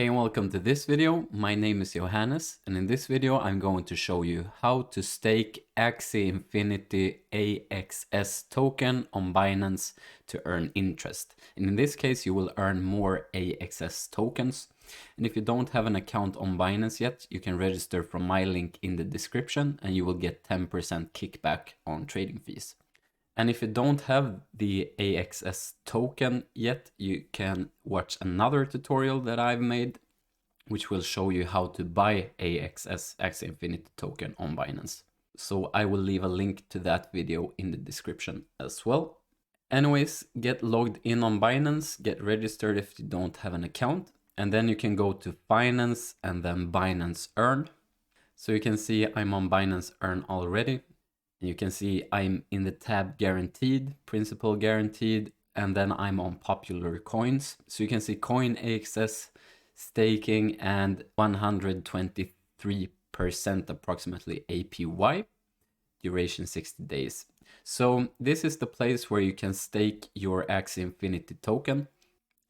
Hey and welcome to this video. My name is Johannes, and in this video I'm going to show you how to stake Axie Infinity AXS token on Binance to earn interest. And in this case you will earn more AXS tokens. And if you don't have an account on Binance yet, you can register from my link in the description and you will get 10% kickback on trading fees. And if you don't have the AXS token yet, you can watch another tutorial that I've made, which will show you how to buy AXS, Axie Infinity token on Binance. So I will leave a link to that video in the description as well. Anyways, get logged in on Binance, get registered if you don't have an account, and then you can go to Finance and then Binance Earn. So you can see I'm on Binance Earn already. And you can see I'm in the tab Guaranteed, Principal Guaranteed, and then I'm on Popular Coins. So you can see Coin AXS, staking, and 123% approximately APY, duration 60 days. So this is the place where you can stake your Axie Infinity token,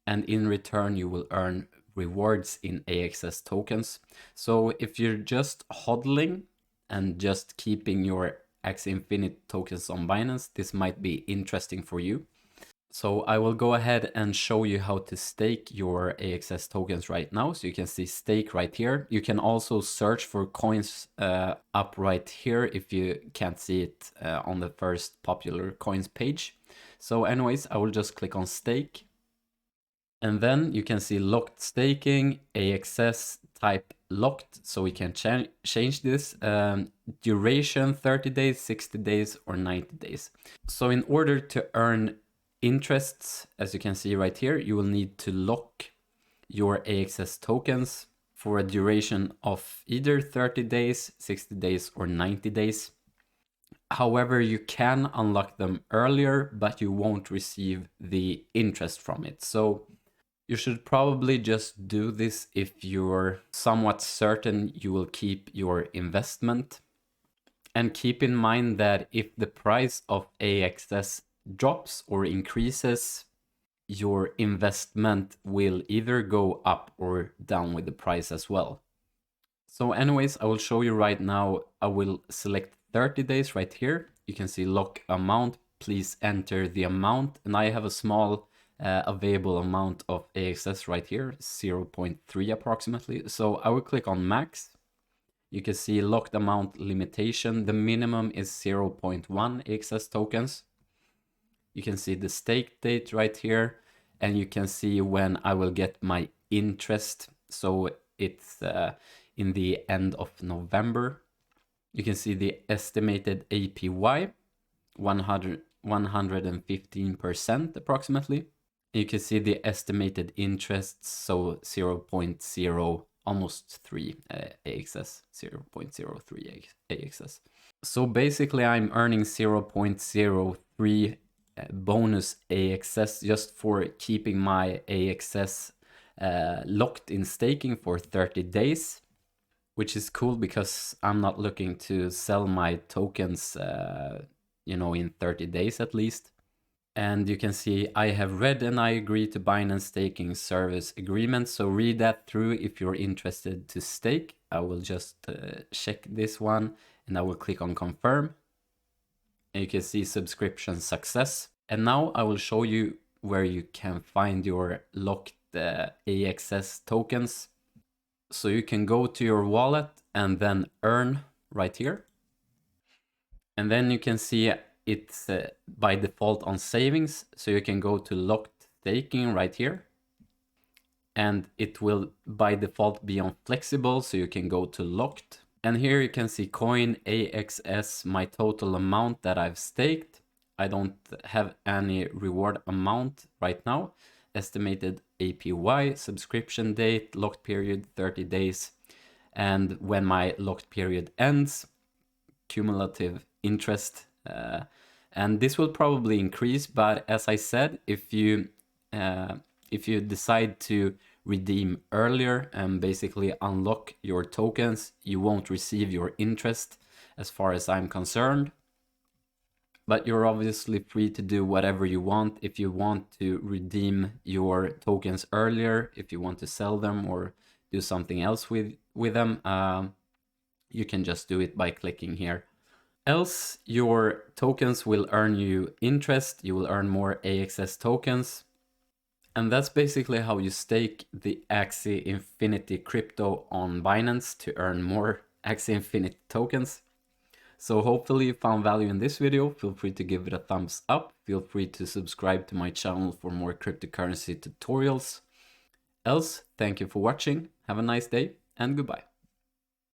and in return you will earn rewards in AXS tokens. So if you're just hodling and just keeping your Axie Infinity tokens on Binance, this might be interesting for you. So I will go ahead and show you how to stake your AXS tokens right now. So you can see stake right here. You can also search for coins up right here if you can't see it on the first Popular Coins page. So anyways, I will just click on stake. And then you can see locked staking, AXS type locked. So we can change this duration 30 days, 60 days, or 90 days. So in order to earn interests, as you can see right here, you will need to lock your AXS tokens for a duration of either 30 days, 60 days, or 90 days. However, you can unlock them earlier, but you won't receive the interest from it. So you should probably just do this if you're somewhat certain you will keep your investment. And keep in mind that if the price of AXS drops or increases, your investment will either go up or down with the price as well. So anyways, I will show you right now. I will select 30 days right here. You can see lock amount. Please enter the amount. And I have a small available amount of AXS right here, 0.3 approximately. So I will click on max. You can see locked amount limitation. The minimum is 0.1 AXS tokens. You can see the stake date right here, and you can see when I will get my interest. So it's in the end of November. You can see the estimated APY, 115% approximately. You can see the estimated interest, so 0.0, almost 3 AXS, 0.03 AXS. So basically I'm earning 0.03 bonus AXS just for keeping my AXS locked in staking for 30 days, which is cool because I'm not looking to sell my tokens, in 30 days at least. And you can see I have read and I agree to Binance staking service agreement. So read that through if you're interested to stake. I will just check this one and I will click on confirm. And you can see subscription success. And now I will show you where you can find your locked AXS tokens. So you can go to your wallet and then earn right here. And then you can see it's by default on savings. So you can go to locked staking right here. And it will by default be on flexible. So you can go to locked. And here you can see coin AXS, my total amount that I've staked. I don't have any reward amount right now. Estimated APY, subscription date, locked period 30 days. And when my locked period ends, cumulative interest. And this will probably increase, but as I said, if you decide to redeem earlier and basically unlock your tokens, you won't receive your interest as far as I'm concerned. but you're obviously free to do whatever you want. If you want to redeem your tokens earlier, if you want to sell them or do something else with them, you can just do it by clicking here. Else, your tokens will earn you interest. You will earn more AXS tokens. And that's basically how you stake the Axie Infinity crypto on Binance to earn more Axie Infinity tokens. So hopefully you found value in this video. Feel free to give it a thumbs up. Feel free to subscribe to my channel for more cryptocurrency tutorials. Else, thank you for watching. Have a nice day and goodbye.